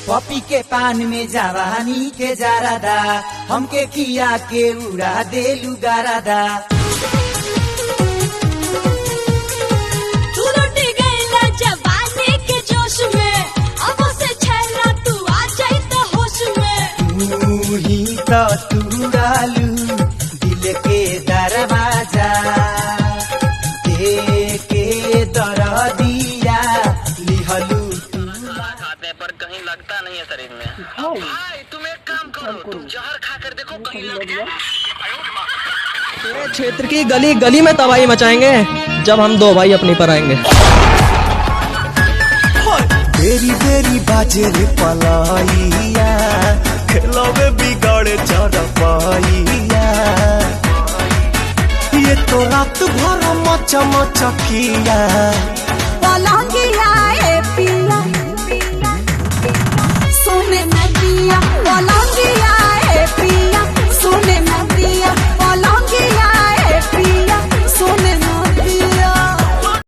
पपी के पान में जवानी के जारादा, हमके खिया के उड़ा देलू गारादा। तू लुट गईला जवानी के जोश में, अब से छैला तू आ जाई त होश में। तू ही तो तुड़ालू दिल के दरवाजा, दे के दरदिया लिहलू। खाते पर कहीं लगता नहीं है शरीर में। भाई तुम एक काम करो, तुम जहर खा कर देखो कहीं लग जाए। पूरे क्षेत्र की गली गली में तबाही मचाएंगे जब हम दो भाई अपनी पर आएंगे। बेरी बेरी बाजे रे पलाइया, खेलवे बिगाड़े चरपाइया। ये तो रात भर मचा मचा किया, पलंग